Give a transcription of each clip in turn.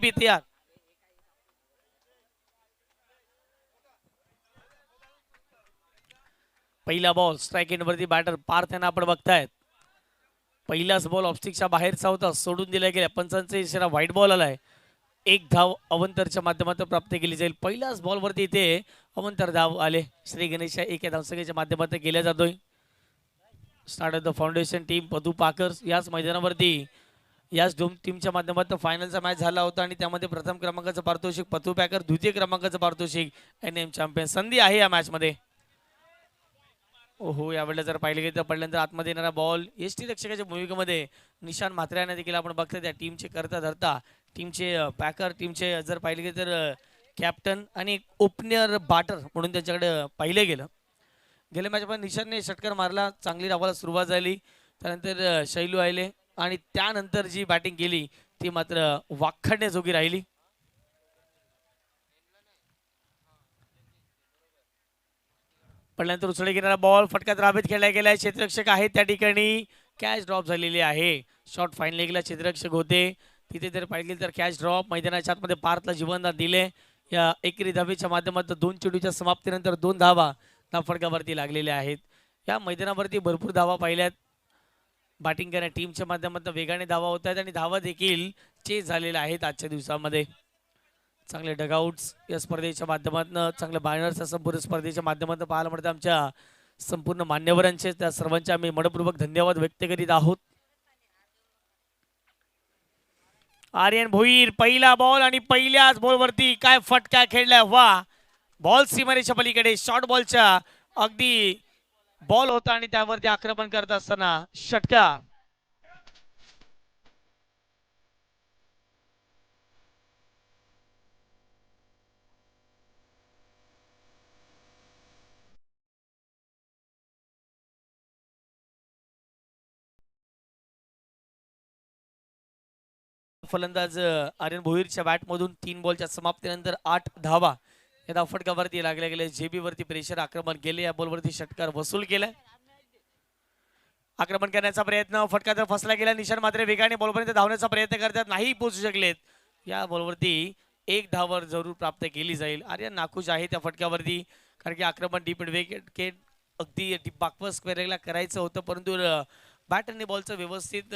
भी तयार. पहिला बॉल स्ट्राइक एंड वरती बॅटर पार्थ यांना आपण बघतायत. पहिलाच बॉल ऑफस्टिकच्या बाहेरचा होता, सोडून दिला गेला. पंचांचा इशारा, व्हाईट बॉल आलाय. एक धाव अवंतरच्या माध्यमातून प्राप्त केली जाईल. पहिल्याच बॉलवरती इथे अवंतर धाव आले. श्री गणेश एका धावसंख्येच्या माध्यमातून केला जातोय. Start of the foundation team Padu packers याच मैदानावरती याच दोन टीमच्या माध्यमातून फायनलचा मॅच झाला होता आणि त्यामध्ये प्रथम क्रमांकाचं पारितोषिक पतू पॅकर, द्वितीय क्रमांकाचं पारितोषिक एनएम चॅम्पियन. संधी आहे या मॅच मध्ये. ओहो, यावेळेला जर पाहिलं गेलं तर पडल्यानंतर आतमध्ये येणारा बॉल एस टी रक्षकाच्या भूमिकेमध्ये निशान म्हात्रे यांना देखील आपण बघतो. त्या टीमचे करता धरता टीमचे पॅकर, टीमचे जर पाहिलं गेलं तर कॅप्टन आणि ओपनर बॅटर म्हणून त्यांच्याकडे पाहिलं गेलं. गेल्या मॅचमध्ये निशानने षटकार मारला, चांगली धावाला सुरुवात झाली. त्यानंतर शैलू आले आणि त्यानंतर जी बॅटिंग केली ती मात्र वाखाणण्याजोगी राहिली. पडल्यानंतर उचलला गेलेला बॉल फटक्यात राबीत खेळला गेलाय. क्षेत्ररक्षक आहे त्या ठिकाणी, कॅच ड्रॉप झालेली आहे. शॉट फाईनली गेला, क्षेत्ररक्षक होते तिथे. जर पाहिजे तर कॅच ड्रॉप मैदानाच्या आतमध्ये पार्थला जीवनदान दिले. या एकेरी धावेच्या माध्यमातून 2 चेंडूच्या समाप्तीनंतर 2 धावा फटकावरती लागलेल्या आहेत. या मैदानावरती भरपूर धावा पाहिल्यात. बॅटिंग करण्या टीमच्या माध्यमातून वेगाने धावा होत आहेत आणि धावा देखील चेस झालेल्या आहेत आजच्या दिवसामध्ये. चांगले डगआउट्स या स्पर्धेच्या माध्यमातून, चांगले बॅनर्स संपूर्ण स्पर्धेच्या माध्यमातून पाहायला मिळतं. आमच्या संपूर्ण मान्यवरांचे त्या सर्वांचे आम्ही मनपूर्वक धन्यवाद व्यक्त करीत आहोत. आर्यन भोईर पहिला बॉल आणि पहिल्याच बॉलवरती काय फटका खेळलाय. वा, बॉल सीमारेच्या पलीकडे शॉर्ट बॉलच्या अगदी बॉल होता आणि त्यावरती आक्रमण करत असताना षटकार. फलंदाज आर्यन भोईरच्या बॅटमधून 3 बॉलच्या समाप्तीनंतर 8 धावा या धावफटकावरती लागल्या गेले. जेबी वरती प्रेशर आक्रमण केले. या बॉलवरती षटकार वसूल केलाय. आक्रमण करण्याचा प्रयत्न, फटका जर फसला गेला. निशान मात्र वेगाने बॉलपर्यंत धावण्याचा प्रयत्न करतात, नाही पोहोचू शकलेत. या बॉलवरती एक धावर जरूर प्राप्त केली जाईल. आर्यन नाखुश आहे त्या फटक्यावरती, कारण की आक्रमण डीप विकेट अगदी बाकवर स्क्वेअरला करायचं होतं, परंतु बॅट आणि बॉलचं व्यवस्थित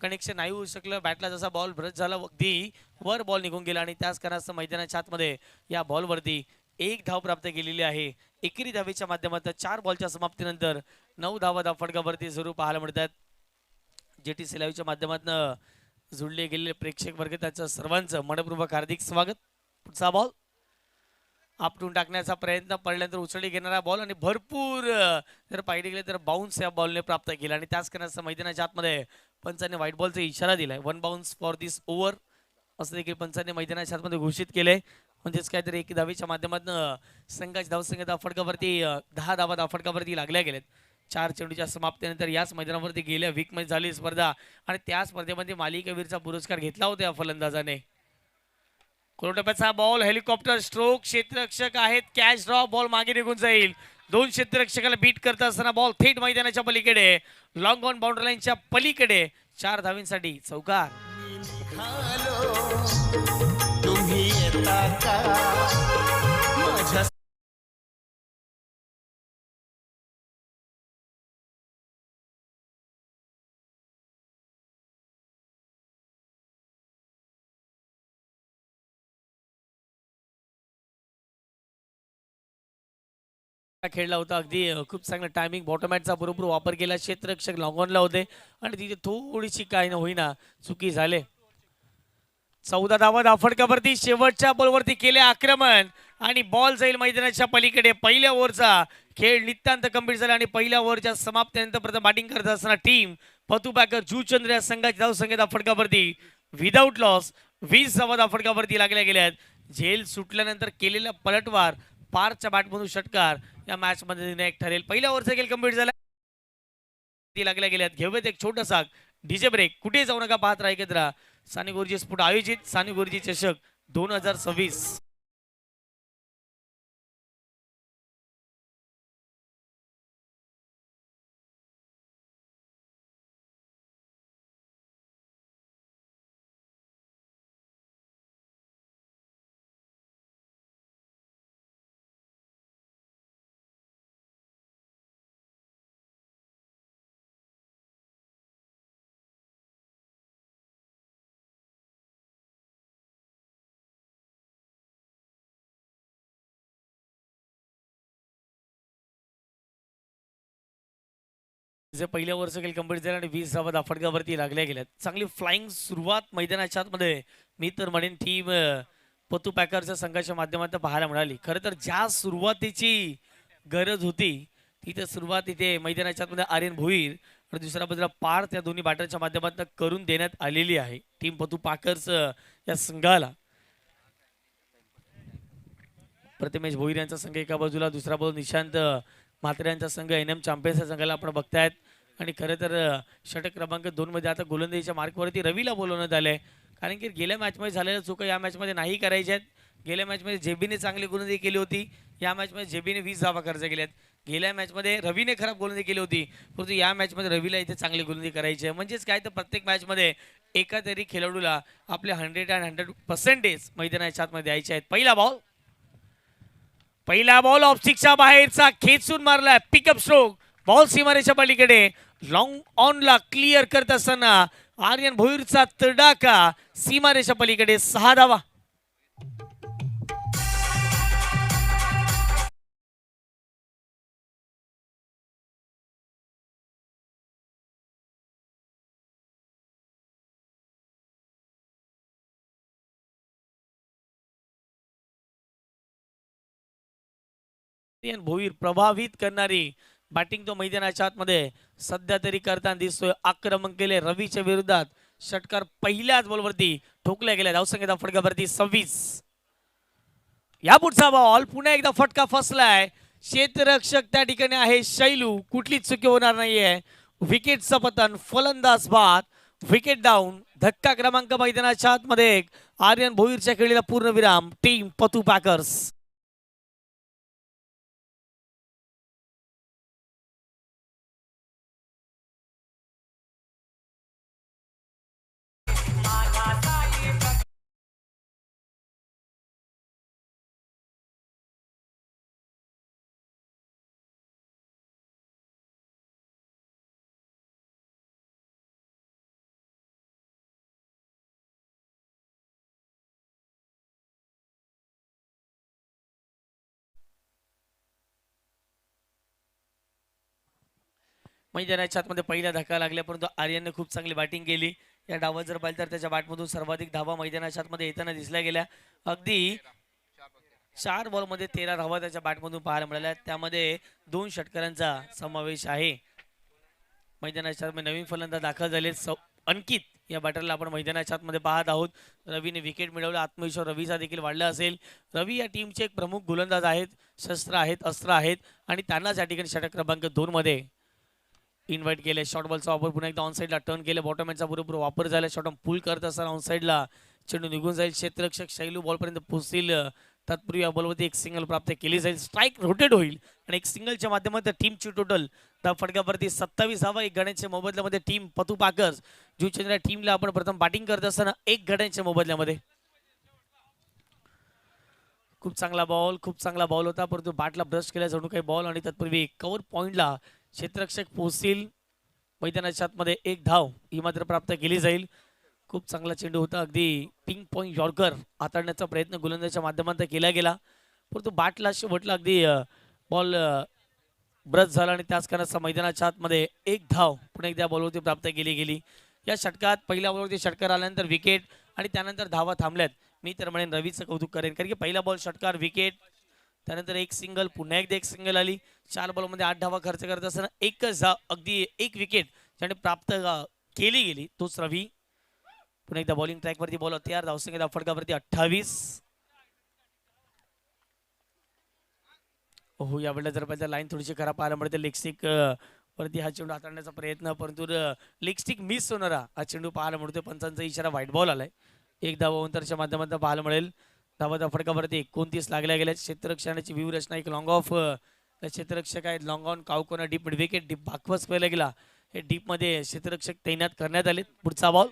कनेक्शन नाही होऊ शकलं. बॅटला जसा बॉल ब्रश झाला अगदी वर बॉल निघून गेला आणि त्याच कारणास्तव मैदानाच्या आतमध्ये या बॉलवरती एक धाव प्राप्त केलेली आहे. एकेरी धावेच्या माध्यमातून 4 बॉलच्या समाप्तीनंतर 9 धावा धावफटकावरती जरूर पाहायला मिळतात. जेटी लाईव्हच्या माध्यमातून जुळले गेलेले प्रेक्षक वर्ग त्यांचं सर्वांचं मनपूर्वक हार्दिक स्वागत. पुढचा बॉल आपटून टाकण्याचा प्रयत्न, पडल्यानंतर उचलली घेणारा बॉल आणि भरपूर जर पाहिजे गेले तर बाउन्स या बॉलने प्राप्त केला आणि त्याच कारणास्तव मैदानाच्या आतमध्ये पंचांनी व्हाईट बॉलचा इशारा दिलाय. 1 बाउन्स फॉर दिस ओव्हर असं देखील पंचांनी मैदानाच्या आतमध्ये घोषित केलंय. म्हणजेच काहीतरी एक धावेच्या माध्यमातून संघाच्या धावसंख्या फटकावरती 10 धावा फटकावरती लागल्या गेल्यात. 4 चेंडूच्या समाप्तीनंतर याच मैदानावरती गेल्या वीकमध्ये झाली स्पर्धा आणि त्या स्पर्धेमध्ये मालिकावीरचा पुरस्कार घेतला होता या फलंदाजाने. कोलटप्याचा बॉल, हेलिकॉप्टर स्ट्रोक, क्षेत्ररक्षक आहेत. कॅच ड्रॉप, बॉल मागे निघून जाईल. 2 क्षेत्ररक्षकाला बीट करत असताना बॉल थेट मैदानाच्या पलीकडे, लॉंग ऑन बाउंड्री लाईनच्या पलीकडे 4 धावींसाठी चौकार. तुम्ही येता का माझ्या खेळला होता. अगदी खूप चांगला टायमिंग, बॉटमॅटचा बरोबर वापर केला. क्षेत्ररक्षक लॉंगॉनला होते आणि तिथे थोडीशी काय ना होईना चुकी झाले. 14 धावा धावफटकावरती शेवटच्या बॉलवरती केले आक्रमण आणि बॉल जाईल मैदानाच्या पलीकडे. पहिल्या ओव्हरचा खेळ नितांत गंभीर झाला आणि पहिल्या ओव्हरच्या समाप्तीनंतर प्रथम बॅटिंग करत असताना टीम पतू पॅकर जुचंद्र या संघाची धावसंख्या धावफटकावरती विदाऊट लॉस 20 धावा धावफटकावरती लागल्या गेल्यात. झेल सुटल्यानंतर केलेला पलटवार, पारच्या बॅटमधून षटकार या मॅच मध्ये निर्णायक ठरेल. पहिल्या ओव्हरचा खेळ कंप्लीट झाला, लागल्या गेल्यात. घेऊयात एक छोटासा डीजे ब्रेक. कुठे जाऊ नका, पाहत राहा एकत्र साने गुरुजी स्फोट आयोजित साने गुरुजी चषक 2026. जे पहिल्या वर्ष खेळ कंप्लीट झाले आणि 20 धावा फटक्यावरती लागल्या गेल्यात. चांगली फ्लाइंग सुरुवात मैदानाच्या आतमध्ये मी तर म्हणेन टीम पतू पॅकरच्या संघाच्या माध्यमातून पाहायला मिळाली. खरं तर ज्या सुरुवातीची गरज होती तिथे सुरुवात इथे मैदानाच्या आतमध्ये आर्यन भोईर आणि दुसऱ्या बाजूला पार त्या दोन्ही बॅटरच्या माध्यमातून करून देण्यात आलेली आहे टीम पतू पॅकर्स या संघाला. प्रथमेश भोईर यांचा संघ एका बाजूला, दुसरा बाजू निशांत म्हात्रे यांचा संघ एनएम चॅम्पियन्सच्या संघाला आपण बघतायत. आणि खरं तर षटक क्रमांक 2 मध्ये आता गोलंदाजीच्या मार्कवरती रवीला बोलवण्यात आलंय, कारण की गेल्या मॅचमध्ये झालेल्या चुका या मॅचमध्ये नाही करायच्या आहेत. गेल्या मॅचमध्ये जेबीने चांगली गोलंदाजी केली होती, या मॅचमध्ये जेबीने 20 धावा खर्च केल्यात. गेल्या मॅचमध्ये रवीने खराब गोलंदाजी केली होती, परंतु या मॅचमध्ये रवीला इथे चांगली गोलंदाजी करायची आहे. म्हणजेच काय तर प्रत्येक मॅचमध्ये एका तरी खेळाडूला आपले 100% मैदानाच्या आतमध्ये द्यायचे आहेत. पहिला बॉल ऑफ सिक्सच्या बाहेरचा खेचून मारला, पिकअप स्ट्रोक, बॉल सीमारेच्या पलीकडे लॉंग ऑनला क्लिअर करत असताना आर्यन भोईरचा तडाखा सीमारेच्या पलीकडे 6 धावा. भोईर प्रभावित करणारी बॅटिंग तो मैदानाच्या आतमध्ये सध्या तरी करताना दिसतोय. आक्रमण केले रवीच्या विरोधात, षटकार पहिल्याच बॉलवरती ठोकल्या गेल्या. धावसंख्येचा फटकावरती 26. या पुढचा बॉल पुन्हा एकदा फटका फसलाय. क्षेत्ररक्षक त्या ठिकाणी आहे शैलू, कुठलीच चुकी होणार नाहीये. विकेटचं पतन, फलंदाज बाद, विकेट डाऊन. धक्का क्रमांक मैदानाच्या आतमध्ये आर्यन भोईरच्या खेळीला पूर्णविराम. Team Patu packers. मैदानाच्या आतमध्ये पहिला धक्का लागला, परंतु आर्यनने खूप चांगली बॅटिंग केली. या डावात जर पाहिलं तर त्याच्या बॅटमधून सर्वाधिक धावा मैदानाच्या आतमध्ये येताना दिसल्या गेल्या. अगदी 4 बॉलमध्ये 13 धावा त्याच्या बॅटमधून पाहायला मिळाल्या. त्यामध्ये 2 षटकारांचा समावेश आहे. मैदानाच्या आतमध्ये नवीन फलंदाज दाखल झाले अंकित या बॅटरला आपण मैदानाच्या आतमध्ये पाहत आहोत. रवीने विकेट मिळवला, आत्मविश्वास रवीचा देखील वाढला असेल. रवी या टीमचे एक प्रमुख गोलंदाज आहेत, शस्त्र आहेत, अस्त्र आहेत आणि त्यांनाच या ठिकाणी षटक क्रमांक 2 मध्ये इन्व्हाइट केले. शॉर्ट बॉलचा वापर पुन्हा एकदा ऑनसाईडला टर्न केले, बॉटमॅनचा बरोबर वापर झाला. शॉर्ट पूल करत असताना ऑनसाईडला चेंडू निघून जाईल. क्षेत्ररक्षक शैलू बॉलपर्यंत पोहोचतील, तत्पूर्वी या बॉलवरती एक सिंगल प्राप्त केली जाईल. स्ट्राईक रोटेट होईल आणि एक सिंगलच्या माध्यमातून टीमची टोटल त्या फटक्यावरती 27 धावा. 1 गड्यांच्या मोबदल्यामध्ये टीम पतू पॅकर्स जुचंद्र टीमला आपण प्रथम बॅटिंग करत असताना 1 गड्यांच्या मोबदल्यामध्ये. खूप चांगला बॉल होता, परंतु बॅटला ब्रश केला जणू काही बॉल आणि तत्पूर्वी कव्हर पॉइंटला क्षेत्ररक्षक पोहोचतील. मैदानाच्या आतमध्ये 1 धाव ही मात्र प्राप्त केली जाईल. खूप चांगला चेंडू होता, अगदी पिंक पॉइंट यॉर्कर हाताळण्याचा प्रयत्न गोलंदाजाच्या माध्यमातून केला गेला, परंतु बॅटला शेवटला अगदी बॉल ब्रश झाला आणि त्याच कारणाचा मैदानाच्या आतमध्ये 1 धाव पुन्हा एकदा बॉलवरती प्राप्त केली गेली. या षटकात पहिल्या बॉलवरती षटकार आल्यानंतर विकेट आणि त्यानंतर धावा थांबल्यात. मी तर म्हणेन रवीचं कौतुक करेन, कारण की पहिला बॉल षटकार, विकेट, त्यानंतर 1 सिंगल, पुन्हा एकदा 1 सिंगल आली. 4 बॉलमध्ये 8 धावा खर्च करत असताना एकच धाव, अगदी 1 विकेट ज्याने प्राप्त केली गेली तोच रवी. पुन्हा एकदा बॉलिंग ट्रॅकवरती बॉल तयार, धावसंख्येचा फटकावरती 28. हो, यावेळेला जर पाहिजे लाईन थोडीशी खराब पाहायला मिळते. लेग स्टिक वरती हा चेंडू हाताळण्याचा प्रयत्न, परंतु लेग स्टिक मिस होणारा हा चेंडू पाहायला मिळतोय. पंचांचा इशारा, व्हाईट बॉल आलाय. 1 धाव अंतरच्या माध्यमातून पाहायला मिळेल. धावाच्या फटकावरती 29 लागल्या गेल्या. क्षेत्ररक्षणाची व्यूहरचना, एक लॉंग ऑफ क्षेत्ररक्षक आहेत, लॉंग ऑन कावकोना डीप विकेट, डीप बाकवास पहिला गेला. हे डीप मध्ये क्षेत्ररक्षक तैनात करण्यात आले. पुढचा बॉल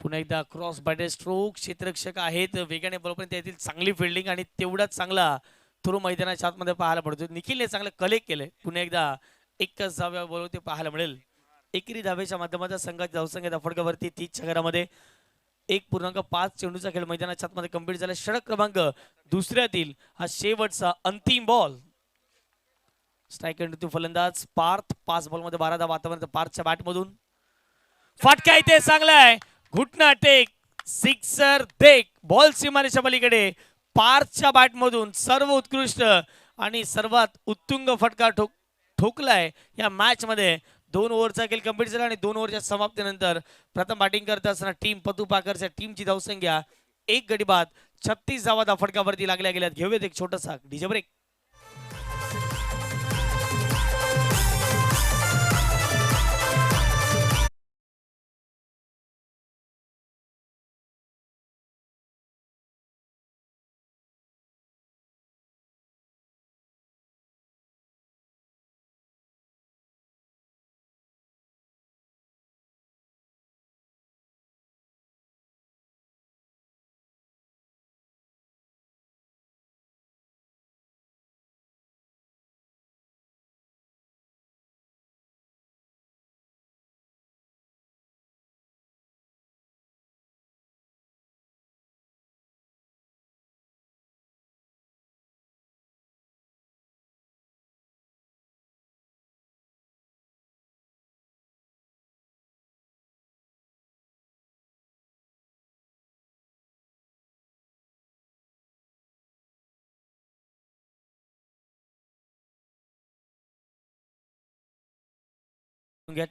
पुन्हा एकदा क्रॉस बॅटेड स्ट्रोक. क्षेत्ररक्षक आहेत, वेगाने बॉलपर्यंत येतील. चांगली फिल्डिंग आणि तेवढाच चांगला थ्रो मैदानाच्या आतमध्ये पाहायला पडतो. निखिलने चांगलं कलेक्ट केलंय. पुन्हा एकदा एकच धाव्या बॉलवरती पाहायला मिळेल. एकेरी धावेच्या माध्यमातून संघाच्या धावसंख्येच्या फटकावरती 30 घरामध्ये 1.5 चेंडूचा खेळ मैदानाच्या आतमध्ये कंप्लीट झाला. षटक क्रमांक 2 हा शेवटचा अंतिम बॉल. स्ट्राईक करतो फलंदाज पार्थ. 5 बॉलमध्ये 12 धावा आतापर्यंत पार्थच्या बॅटमधून. फटका इथे चांगलाय, घुटना टेक, सिक्सर देख, बॉल सीमारेषा पलीकडे. पार्थच्या बॅटमधून सर्व उत्कृष्ट आणि सर्वात उत्तुंग फटका ठोकलाय या मॅच मध्ये. 2 ओव्हरचा खेळ कंप्लीट झाला आणि 2 ओव्हरच्या समाप्तीनंतर प्रथम बॅटिंग करत असताना टीम पतुपाकरच्या टीमची धावसंख्या 1 गडी बाद 36 धावा फटकावरती लागल्या गेल्यात. घेऊयात एक छोटासा DJ break.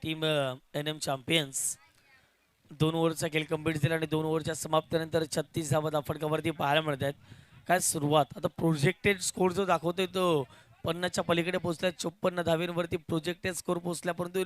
Team NM champions 2 ओव्हरचा खेळ कंप्लीट झाला आणि 2 ओव्हरच्या समाप्तीनंतर 36 धावा फटकावरती पाहायला मिळत आहेत. काय सुरुवात, आता प्रोजेक्टेड स्कोर जो दाखवतोय तो 50च्या पलीकडे पोहोचला. 54 धावेवरती प्रोजेक्टेड स्कोर पोहोचला, परंतु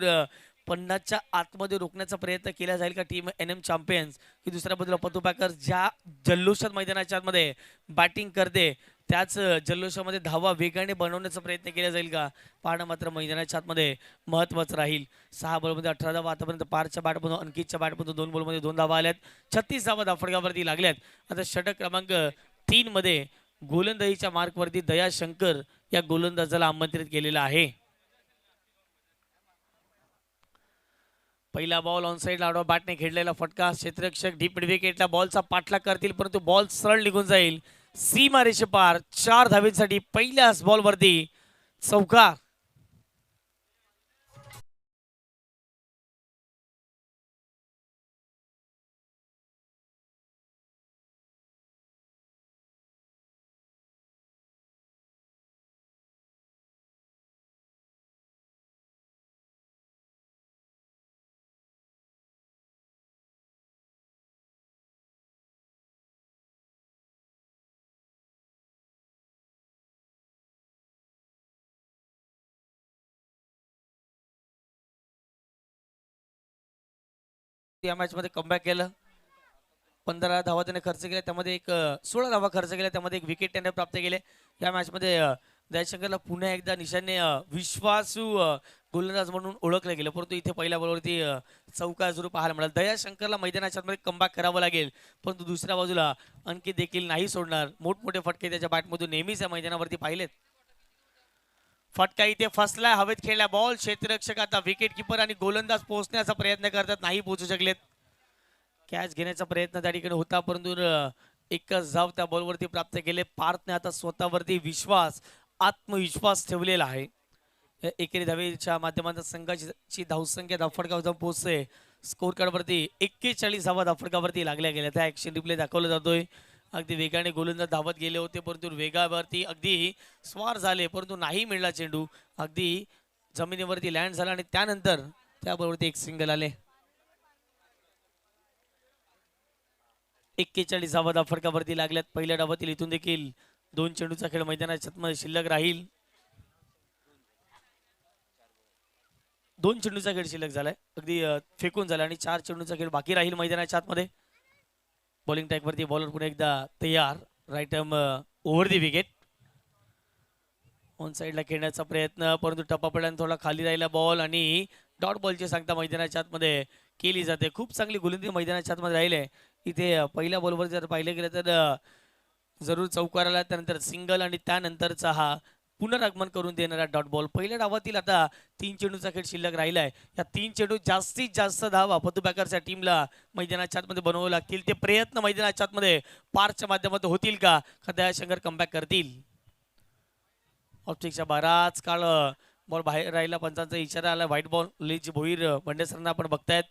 50च्या आतमध्ये रोखण्याचा प्रयत्न केला जाईल का टीम NM चॅम्पियन्स, की दुसऱ्या बाजूला पतुपाकर ज्या जल्लोषात मैदानाच्या आतमध्ये बॅटिंग करते त्याच जल्लोषामध्ये धावा वेगाने बनवण्याचा प्रयत्न केला जाईल का, पाहणं मात्र मैदानाच्या आतमध्ये महत्त्वाचं राहील. 6 बॉलमध्ये 18 धावा आतापर्यंत पारच्या बॅटमधून, अंकितच्या बॅटमधून 2 बॉलमध्ये 2 धावा आल्यात. 36 धावा फटकावरती लागल्यात. आता षटक क्रमांक 3 मध्ये गोलंदाजीच्या मार्कवरती दया शंकर या गोलंदाजाला आमंत्रित केलेला आहे. पहिला बॉल ऑन साइड आडवा बॅटने खेळलेला फटका. क्षेत्ररक्षक डीप मिड विकेटला बॉलचा पाठलाग करतील, परंतु बॉल सरळ निघून जाईल सीमारेषे पार. 4 धावेसाठी पहिल्याच बॉलवरती चौकार. या मॅच मध्ये कमबॅक केलं. 15 धावा त्याने खर्च केल्या, त्यामध्ये 16 धावा खर्च केल्या, त्यामध्ये 1 विकेट त्याने प्राप्त केले. या मॅच मध्ये दयाशंकरला पुन्हा एकदा निशाने विश्वासू गोलंदाज म्हणून ओळखलं गेलं, परंतु इथे पहिल्या बॉलवरती चौकार जरूर पाहायला मिळाला. दयाशंकरला मैदानाच्या मध्ये कमबॅक करावं लागेल, परंतु दुसऱ्या बाजूला अंकित देखील नाही सोडणार. मोठमोठे फटके त्याच्या बॅटमधून नेहमीच या मैदानावरती पाहिलेत. फटका इथे फसला, हवेत खेळला बॉल. क्षेत्ररक्षक आता विकेट किपर आणि गोलंदाज पोहोचण्याचा प्रयत्न करतात, नाही पोहोचू शकलेत. कॅच घेण्याचा प्रयत्न त्या ठिकाणी होता, परंतु एकच धाव त्या बॉलवरती प्राप्त केले. पार्थने आता स्वतःवरती आत्मविश्वास ठेवलेला आहे. एकेरी धावेच्या माध्यमातून संघाची धावसंख्या धावफटकावर जाऊन पोहोचते. स्कोर कार्ड वरती 41 धावा धावफटकावरती लागल्या गेल्या. त्या ऍक्शन रिप्ले दाखवला जातोय. अगदी वेगाने गोलंदाज धावत गेले होते, परंतु वेगावरती अगदी स्वार झाले, परंतु नाही मिळला चेंडू. अगदी जमिनीवरती लँड झाला आणि त्यानंतर त्याबरोबर एक सिंगल आले. 41 धावा धावफटकावरती लागल्यात पहिल्या डावातील. इथून देखील 2 चेंडूचा खेळ मैदानाच्या शिल्लक राहील. 2 चेंडूचा खेळ शिल्लक झालाय, अगदी फेकून झाला आणि 4 चेंडूचा खेळ बाकी राहील मैदानाच्या आतमध्ये. बॉलिंग ट्रॅक वरती बॉलर पुन्हा एकदा तयार. Right arm over the wicket. On साइडला खेळण्याचा प्रयत्न, परंतु टप्पा पडल्याने थोडा खाली राहिला बॉल आणि डॉट बॉलची सांगता मैदानाच्या आतमध्ये केली जाते. खूप चांगली गोलंदाजी मैदानाच्या आतमध्ये राहिले. इथे पहिल्या बॉलवर जर पाहिलं गेलं तर जरूर चौकार आला, त्यानंतर सिंगल आणि त्यानंतरचा हा पुनरागमन करून देणारा डॉट बॉल. पहिल्या डावातील आता 3 चेंडूचा खेळ शिल्लक राहिलाय. या 3 चेंडू जास्तीत जास्त धावा पतुपाकरच्या टीमला मैदानाच्या आतमध्ये बनवावे लागतील. ते प्रयत्न मैदानाच्या आतमध्ये पारच्या माध्यमातून होतील का, दयाशंकर कमबॅक करतील. ऑप्टिकच्या बराच काळ बॉल बाहेर राहिला, पंचांचा इशारा आला, व्हाईट बॉल. लीज भोईर बंडे सरांना आपण बघतायत.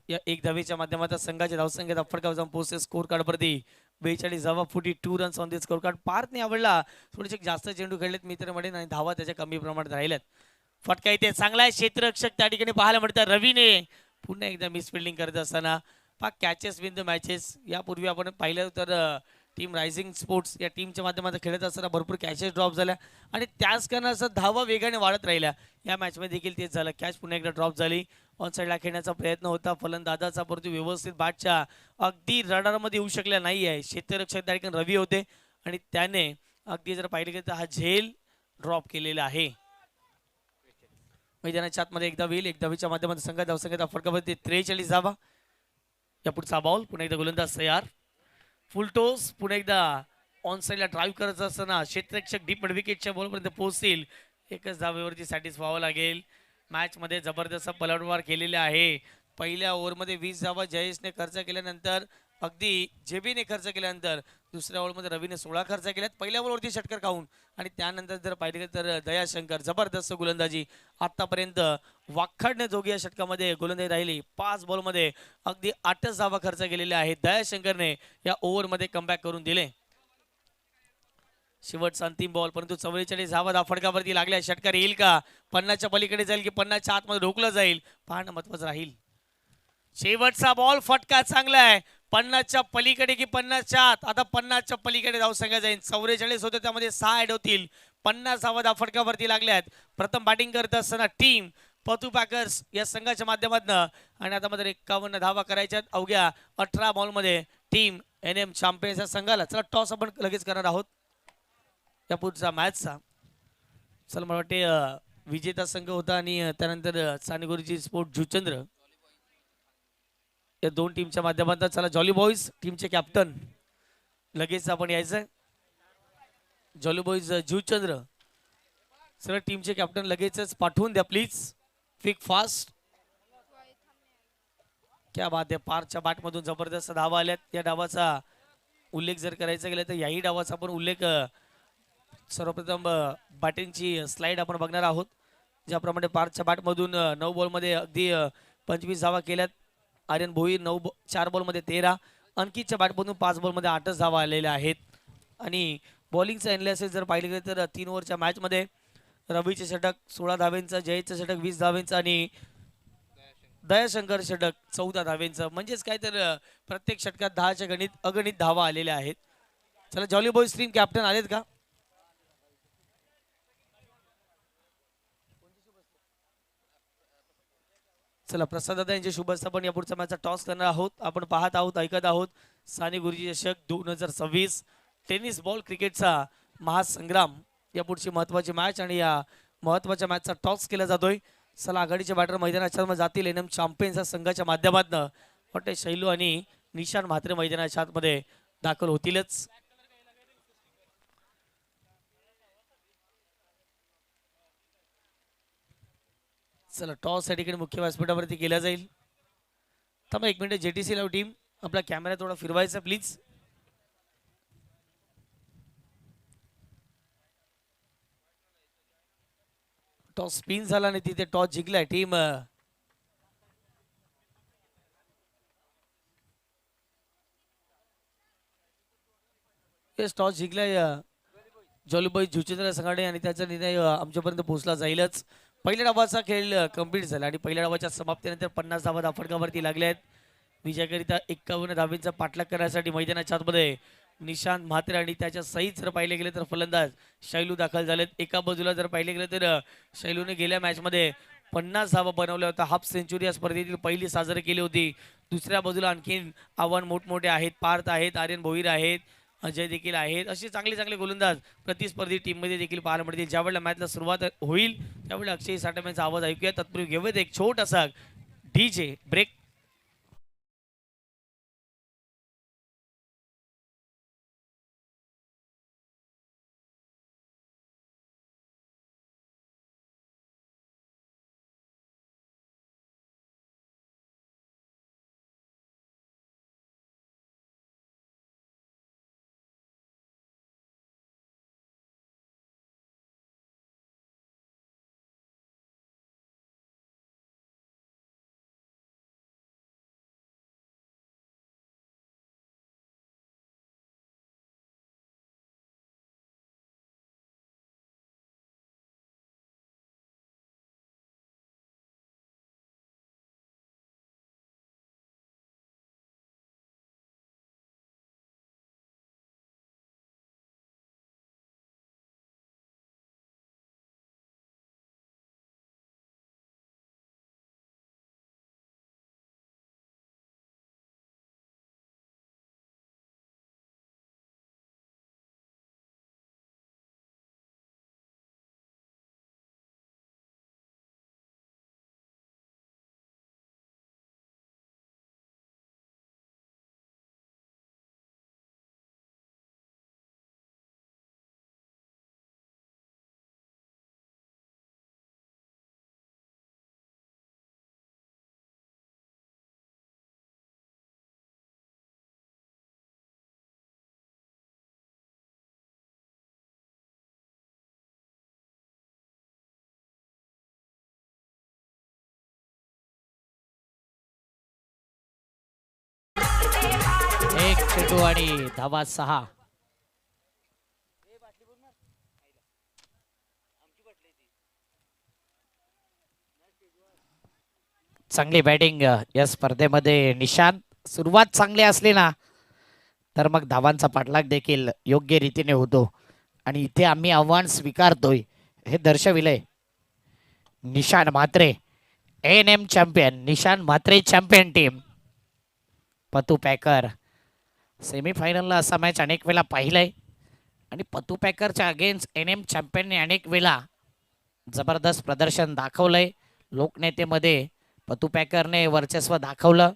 या एक धावेच्या माध्यमातून संघाच्या धावसंख्येत फटका जाऊन पोहोचते स्कोर कार्ड वरती 42 धावा, 42 runs on the score card. पार्थने आवडला, थोडेसे जास्त चेंडू खेळलेत मित्र म्हणेन आणि धावा त्याच्या कमी प्रमाणात राहिल्यात. फटका इथे चांगला आहे, क्षेत्ररक्षक त्या ठिकाणी पाहायला मिळतात. रवीने पुन्हा एकदा मिसफिल्डिंग करत असताना कॅचेस विन द मॅचेस. यापूर्वी आपण पाहिलं तर टीम रायझिंग स्पोर्ट्स या टीमच्या माध्यमातून खेळत असताना भरपूर कॅचेस ड्रॉप झाल्या आणि त्याच कारणास्तव धावा वेगाने वाढत राहिल्या. या मॅचमध्ये देखील तेच झालं, कॅच पुन्हा एकदा ड्रॉप झाली. ऑन साईडला खेळण्याचा प्रयत्न होता फलंदाजाचा, परंतु व्यवस्थित बॅटच्या अगदी रडारमध्ये येऊ शकल्या नाही आहे. क्षेत्ररक्षक त्या ठिकाणी रवी होते आणि त्याने अगदी जर पाहिलं गेलं तर हा झेल ड्रॉप केलेला आहे. मैदानाच्या आतमध्ये एकदा होईल, एक धावेच्या माध्यमातून संघात धावसंख्येचा फटकावरती 43 धावा. या पुढचा बॉल पुन्हा एकदा गोलंदाज तयार, फुल टोस. पुन्हा एकदा ऑन साईडला ड्राईव्ह करत असताना क्षेत्ररक्षक डीप मिड विकेटच्या बॉलपर्यंत पोहोचतील. एकच धावेवरती सॅटिस्फाय व्हावं लागेल. मॅचमध्ये जबरदस्त पलटवार केलेले आहे. पहिल्या ओव्हरमध्ये 20 धावा जयेशने खर्च केल्यानंतर, अगदी जेबीने खर्च केल्यानंतर दुसऱ्या ओव्हरमध्ये रवीने 16 खर्च केल्यात पहिल्या ओव्हरवरती षटकर खाऊन. आणि त्यानंतर जर पाहिलं तर दयाशंकर जबरदस्त गोलंदाजी आतापर्यंत वाखाडणे जोगी या षटकामध्ये गोलंदाजी राहिली. 5 बॉलमध्ये अगदी 8च धावा खर्च केलेल्या आहेत. दयाशंकरने या ओव्हरमध्ये कमबॅक करून दिले. शेवटचा अंतिम बॉल, परंतु 44 धावा फटकावरती लागल्या. षटकार येईल का, 50च्या पलीकडे जाईल की 50च्या आतमध्ये रोखलं जाईल, पाहणं महत्वाचं राहील. शेवटचा बॉल, फटका चांगला आहे. 50च्या पलीकडे की 50च्या आत, आता 50च्या पलीकडे जाऊ सांगा जाईल. 44 होते त्यामध्ये 6 ऍड होतील. 50 धावा फटकावरती लागल्यात. प्रथम बॅटिंग करत असताना टीम पतू पॅकर्स या संघाच्या माध्यमातून आणि आता मात्र 51 धावा करायच्यात अवघ्या 18 बॉलमध्ये टीम NM चॅम्पियन्स या संघाला. चला टॉस आपण लगेच करणार आहोत या पुढचा मॅचचा. चला मला वाटते विजेता संघ होता आणि त्यानंतर सानेगुरुजी स्पोर्ट जुचंद्र या दोन टीमच्या माध्यमातून. चला जॉली बॉईज टीमचे कॅप्टन लगेच आपण यायचं. जॉली बॉईज जुचंद्र सर टीमचे कॅप्टन लगेचच पाठवून द्या प्लीज, क्विक फास्ट. क्या बात आहे, पारच्या बॅटमधून जबरदस्त धावा आल्यात. या डावाचा उल्लेख जर करायचा गेला तर याही डावाचा आपण उल्लेख सर्वप्रथम बॅटिंगची स्लाइड आपण बघणार आहोत. ज्याप्रमाणे पारच्या बॅटमधून 9 बॉलमध्ये अगदी 25 धावा केल्यात. आर्यन भोईर 4 बॉलमध्ये 13. अंकितच्या बॅटमधून 5 बॉलमध्ये 8च धावा आलेल्या आहेत. आणि बॉलिंगचं अनालिसिस जर पाहिलं गेलं तर 3 ओव्हरच्या मॅचमध्ये रवीचे षटक 16 धावेंचं, जयेशचं षटक 20 धावेंचं आणि दयाशंकर षटक 14 धावेंचं. म्हणजेच काय तर प्रत्येक षटकात 10च्या अगणित धावा आलेल्या आहेत. चला जॉली बॉईज टीम कॅप्टन आलेत का? चला प्रसाद दादा यांचे शुभ स्थापन या पुढच्या मॅचचा टॉस करणार आहोत. आपण पाहत आहोत, ऐकत आहोत साने गुरुजी चषक 2026 टेनिस बॉल क्रिकेटचा महासंग्राम. या पुढची महत्वाची मॅच आणि या महत्वाच्या मॅचचा टॉस केला जातोय. चला आघाडीचे बॅटर मैदानाच्या जातील. NM चॅम्पियन्स या संघाच्या माध्यमातून वाटते शैलू आणि निशान म्हात्रे मैदानाच्या आतमध्ये दाखल होतीलच. चला टॉस या ठिकाणी मुख्य व्यासपीठावरती केला जाईल. थांबा 1 मिनिट, JTC लाव टीम आपला कॅमेरा थोडा फिरवायचा प्लीज. टॉस स्पिन झाला आणि तिथे टॉस जिंकलाय टीम टॉस जिंकलाय जॉलीबॉई जुचेंद्र संघाने आणि त्याचा निर्णय आमच्यापर्यंत पोहोचला जाईलच. पहिल्या डावाचा खेळ कंप्लीट झाला आणि पहिल्या डावाच्या समाप्तीनंतर 50 धावा फटकावरती लागल्या आहेत. विजयाकरिता 51 धावेंचा पाठलाग करण्यासाठी मैदानाच्या आतमध्ये निशांत म्हात्रे आणि त्याच्या सहित जर पाहिले गेले तर फलंदाज शैलू दाखल झालेत. एका बाजूला जर पाहिले गेले तर शैलूने गेल्या मॅचमध्ये 50 धावा बनवल्या होत्या. हाफ सेंचुरी या स्पर्धेतील पहिली साजरी केली होती. दुसऱ्या बाजूला आणखीन आव्हान मोठमोठे आहेत. पार्थ आहेत, आर्यन भोईर आहेत, अजय देखील आहेत. असे चांगले चांगले गोलंदाज प्रतिस्पर्धी टीममध्ये देखील पाहायला मिळतील. ज्यावेळेला मॅचला सुरुवात होईल त्यावेळेला अक्षय साठमेंचा आवाज ऐकूया. तत्पूर्वी घेऊयात एक छोटासा DJ ब्रेक. चेंडू आणि धावा 6. चांगली बॅटिंग या स्पर्धेमध्ये निशांत. सुरुवात चांगली असली ना तर मग धावांचा पाठलाग देखील योग्य रीतीने होतो आणि इथे आम्ही आव्हान स्वीकारतोय हे दर्शविलंय. Nishant Mhatre an champion, Nishant Mhatre champion team. Patu packer सेमीफायनलला असा मॅच अनेक वेळा पाहिलाय आणि पतू पॅकरच्या अगेन्स्ट एन चॅम्पियनने अनेक वेळा जबरदस्त प्रदर्शन दाखवलंय. लोकनेतेमध्ये पतू पॅकरने वर्चस्व दाखवलं.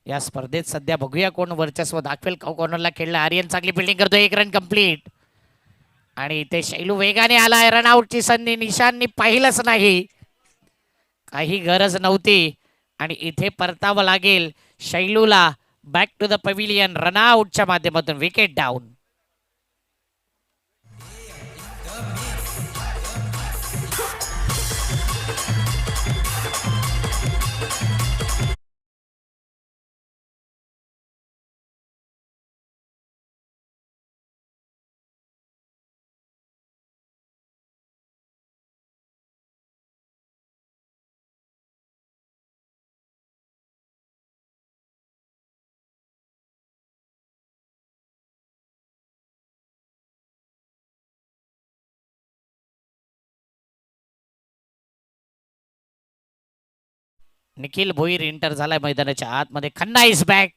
या स्पर्धेत सध्या बघूया कोण वर्चस्व दाखवेल. कॉर्नरला खेळला आर्यन, चांगली फिल्डिंग करतो. 1 रन कंप्लीट आणि इथे शैलू वेगाने आलाय. रनआउटची संधी निशांनी पाहिलंच नाही, काही गरज नव्हती आणि इथे परतावं लागेल शैलूला. बॅक टू द पॅव्हिलियन रनआउटच्या माध्यमातून wicket down. Nikhil Bhoir enter झालाय मैदानाच्या आतमध्ये. Khanna is back.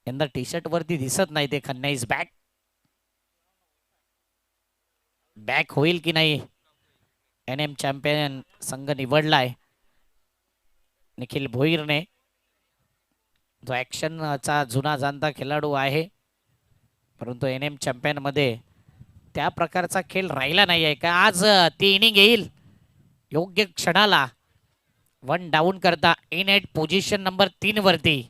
यंदा टी शर्ट वरती दिसत नाही ते खन्ना इज बॅक. बॅक होईल की नाही एन चॅम्पियन संघ निवडलाय निखिल भोईरने, जो ॲक्शनचा जुना जाणता खेळाडू आहे. परंतु एन चॅम्पियन मध्ये त्या प्रकारचा खेळ राहिला नाही आहे का. आज ती इनिंग येईल योग्य क्षणाला. 1 डाऊन करता इन एट पोझिशन नंबर 3 वरती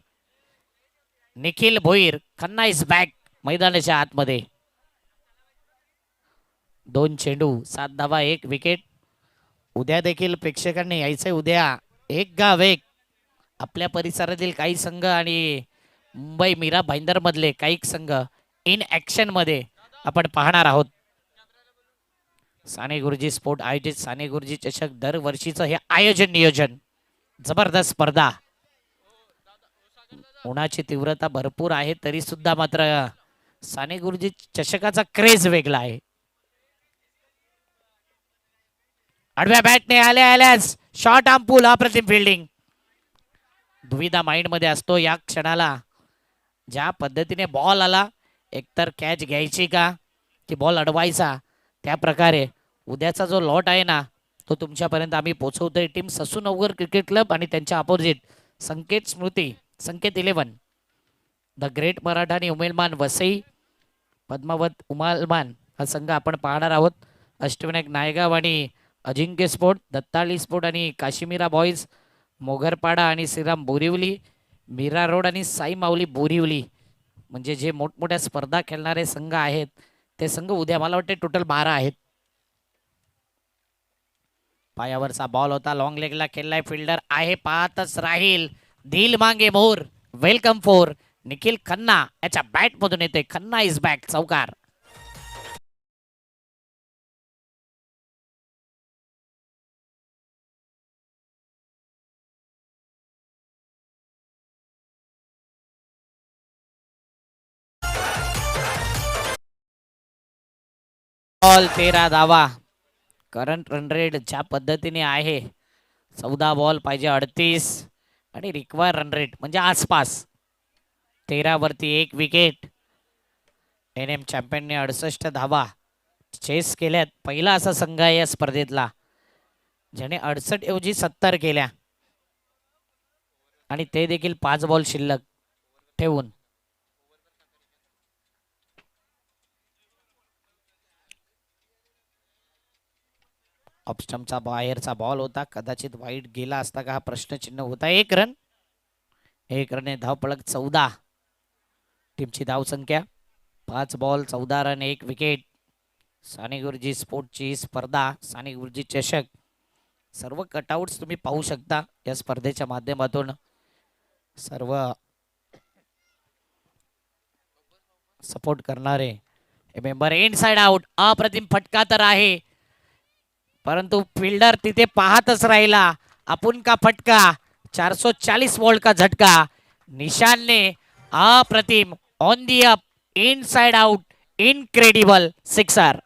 निखिल भोईर. खन्ना इज बॅक मैदानाच्या आतमध्ये. 2 चेंडू 7 धावा 1 विकेट. उद्या देखील प्रेक्षकांनी यायचंय. उद्या एक गाव एक आपल्या परिसरातील काही संघ आणि मुंबई मीरा भाईंदर मधले काही संघ इन ऍक्शन मध्ये आपण पाहणार आहोत. साने गुरुजी स्पोर्ट आयोजित साने गुरुजी चषक दरवर्षीचं हे आयोजन नियोजन. जबरदस्त स्पर्धा. उन्हाची तीव्रता भरपूर आहे तरी सुद्धा मात्र साने गुरुजी चषकाचा क्रेज वेगळा आहे. आडव्या बॅटने आल्याच शॉर्ट आर्म पुल. अप्रतिम फिल्डिंग. दुविधा माइंड मध्ये असतो या क्षणाला. ज्या पद्धतीने बॉल आला एकतर कॅच घ्यायची का की बॉल अडवायचा, त्या प्रकारे उद्याचा जो लॉट आहे ना तो तुमच्यापर्यंत आम्ही पोहोचवतोय. Team Sasoon Navghar cricket club आणि त्यांच्या opposite Sanket Smruti, Sanket 11, the great Maratha Umelman Vasai, Padmavat Umalman हा संघ आपण पाहणार आहोत. अष्टविनायक नायगाव आणि अजिंक्य स्पोर्ट, दत्ताळी स्पोर्ट आणि काश्मीरा बॉईज, मोगरपाडा आणि श्रीराम बोरिवली, मीरा रोड आणि साई माऊली बोरिवली. म्हणजे जे मोठमोठ्या स्पर्धा खेळणारे संघ आहेत ते संघ उद्या मला वाटते टोटल 12 आहेत. पायावरचा बॉल होता. लॉंग लेगला खेळलाय. फिल्डर आहे, पाहतच राहील. दिल मांगे more. Welcome for Nikhil Khanna. याच्या बॅट मधून येते. Khanna is back. चौकार. बॉल 13 धावा. करंट रन रेट ज्या पद्धतीने आहे 14 बॉल पाहिजे 38 आणि रिक्वायर रन रेट म्हणजे आसपास 13 वरती 1 विकेट. एन चॅम्पियनने 68 धावा चेस केल्यात. पहिला असा संघ आहे या स्पर्धेतला ज्याने 68 ऐवजी 70 केल्या आणि ते देखील 5 बॉल शिल्लक ठेवून. ऑफस्टमचा बाहेरचा बॉल होता. कदाचित वाईट गेला असता का हा प्रश्नचिन्ह होता. 1 रन. 1 रन धावपळक 14. टीमची धावसंख्या 5 ball 14 run 1 wicket. Sane Guruji स्पोर्टची स्पर्धा साने गुरुजी चषक. सर्व कटआउट्स तुम्ही पाहू शकता या स्पर्धेच्या माध्यमातून. सर्व सपोर्ट करणारे हे मेंबर इनसाइड आउट. अप्रतिम फटका तर आहे, परंतु फिल्डर तिथे पाहतच राहिला. आपण का फटका, 440 वोल्ट का झटका. निशानने अप्रतिम on the up, inside out, incredible sixer.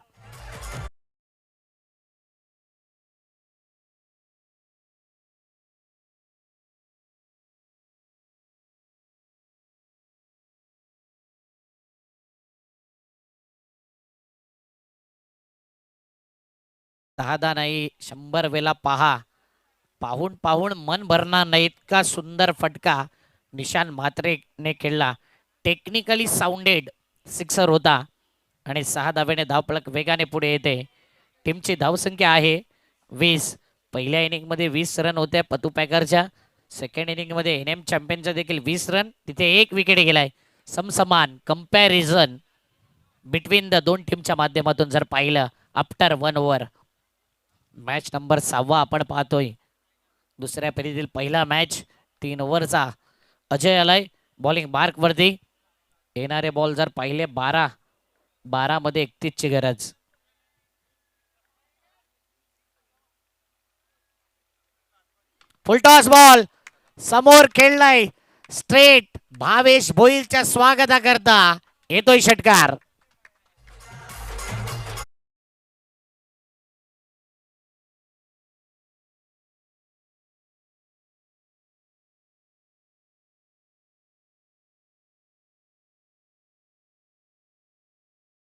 दहा नाही, 100 वेळा पहा. पाहून पाहून मन भरणार नाही इतका सुंदर फटका निशान म्हात्रेने खेळला. टेक्निकली साऊंडेड सिक्सर होता आणि 6 धावेने धावफलक वेगाने पुढे येते. टीमची धावसंख्या आहे 20. पहिल्या इनिंगमध्ये 20 रन होत्या पतू पॅकरच्या. सेकंड इनिंगमध्ये एन एम चॅम्पियनच्या देखील 20 रन. तिथे एक विकेट गेलाय. समसमान कंपॅरिझन बिटवीन द दोन टीमच्या माध्यमातून जर पाहिलं आफ्टर 1 ओव्हर. मॅच नंबर 6 आपण पाहतोय. दुसऱ्या फेरीतील पहिला मॅच 3 ओव्हरचा. अजय आलाय बॉलिंग मार्क वरती. येणारे बॉल जर पाहिले 12 मध्ये 31 ची गरज. फुलटॉस बॉल समोर खेळलाय स्ट्रेट. भावेश भोईलच्या स्वागता करता येतोय षटकार.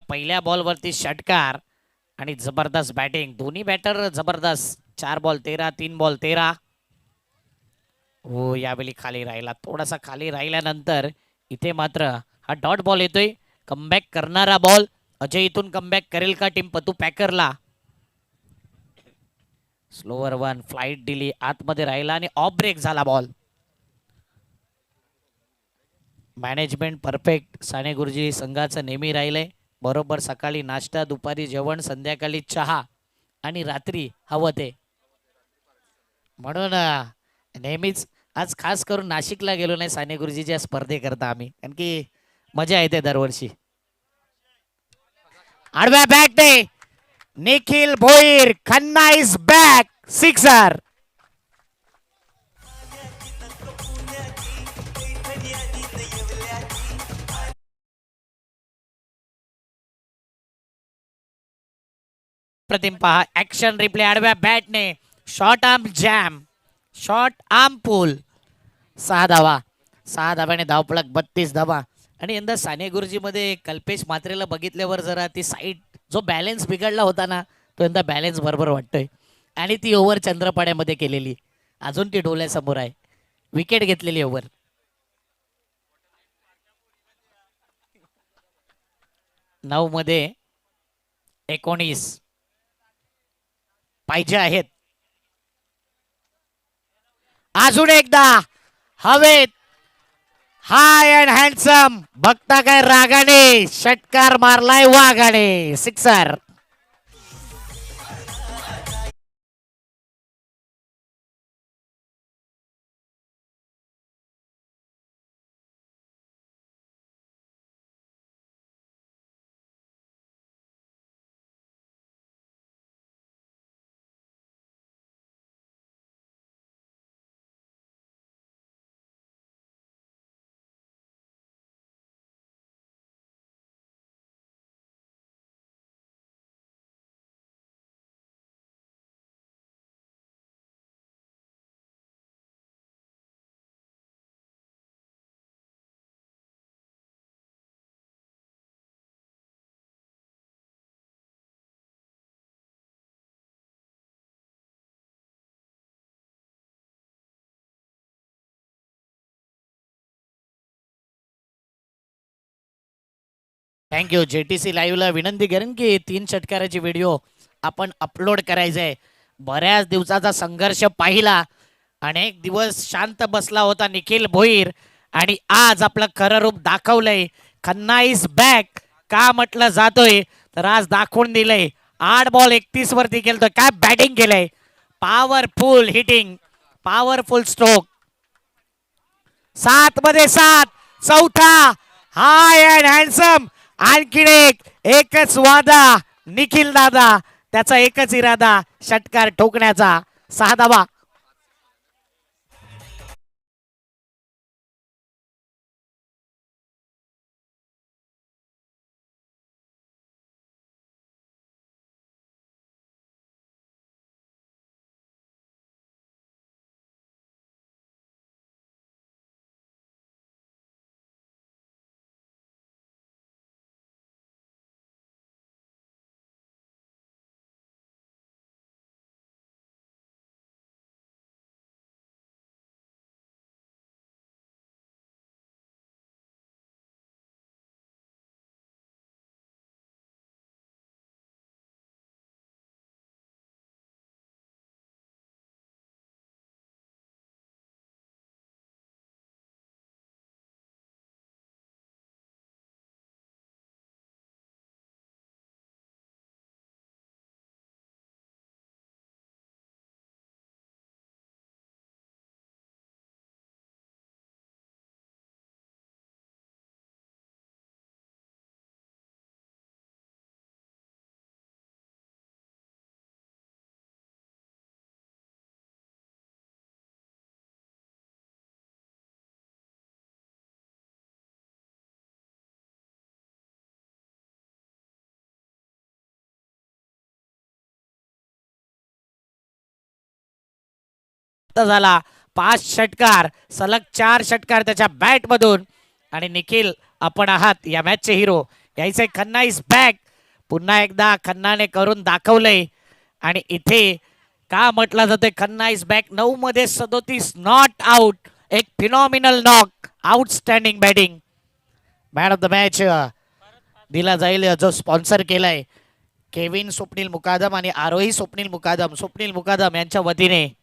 पहिल्या बॉलवरती षटकार आणि जबरदस्त बॅटिंग. दोन्ही बॅटर जबरदस्त. 4 बॉल 13, 3 बॉल 13. हो, यावेळी खाली राहिला. थोडासा खाली राहिल्यानंतर इथे मात्र हा डॉट बॉल येतोय. कमबॅक करणारा बॉल. अजय इथून कमबॅक करेल का टीम पतू पॅकरला? स्लोअर वन फ्लाईट दिली, आतमध्ये राहिला आणि ऑफ ब्रेक झाला ball. Management perfect. Sane Guruji संघाचं नेहमी राहिलंय. बरोबर सकाळी नाश्ता, दुपारी जेवण, संध्याकाळी चहा आणि रात्री हवं ते. म्हणून नेहमीच आज खास करून नाशिकला गेलो नाही साने गुरुजीच्या स्पर्धेकरता आम्ही, कारण की मजा येते दरवर्षी. आडव्या बॅटने Nikhil Bhoir. Khanna is back. Sixer. प्रतिम पहा ऍक्शन रिप्ले. आडव्या बॅटने short arm jam, short arm pull. 6 धावा. 6 धाव्याने धावफलक 32 धावा. आणि यंदा साने गुरुजी मध्ये कल्पेश म्हात्रेला बघितल्यावर जरा ती साईड जो बॅलन्स बिघडला होता ना, तो यंदा बॅलन्स बरोबर वाटतोय. आणि ती ओव्हर चंद्रपाड्यामध्ये केलेली अजून ती डोळ्यासमोर आहे. विकेट घेतलेली ओव्हर. 9 मध्ये 19 पाहिजे आहेत. अजून एकदा हवेत हाय अँड हँडसम. बघता काय रागाने षटकार मारलाय वाघाने. सिक्सर. थँक्यू. JTC लाईव्हला विनंती करेन की 3 षटकाराची व्हिडिओ आपण अपलोड करायचे आहे. बऱ्याच दिवसाचा संघर्ष पाहिला. अनेक दिवस शांत बसला होता निखिल भोईर आणि आज आपलं खरं रूप दाखवलंय. खन्ना इज बॅक का म्हटलं जातोय तर आज दाखवून दिलंय. 8 बॉल 31 वरती केलतोय. काय बॅटिंग केलंय. Powerful heating, powerful stroke. 7 मध्ये 7. चौथा हाय अँड हँडसम आणखीन एकच वादा निखिल दादा, त्याचा एकच इरादा षटकार ठोकण्याचा. 6 धावा. झाला 5 षटकार सलग 4 षटकार त्याच्या बॅट मधून. आणि निखिल, आपण आहात या मॅचचे हिरो. यायचे खन्ना इज बॅक. पुन्हा एकदा खन्नाने करून दाखवलंय. आणि इथे का म्हटलं जातंय खन्ना इज बॅक. 9 मध्ये 37 नॉट आउट. एक phenomenal knock. Outstanding batting. Man of the match दिला जाईल जो स्पॉन्सर केलाय केविन स्वप्नील मुकादम आणि आरोही स्वप्नील मुकादम यांच्या वतीने.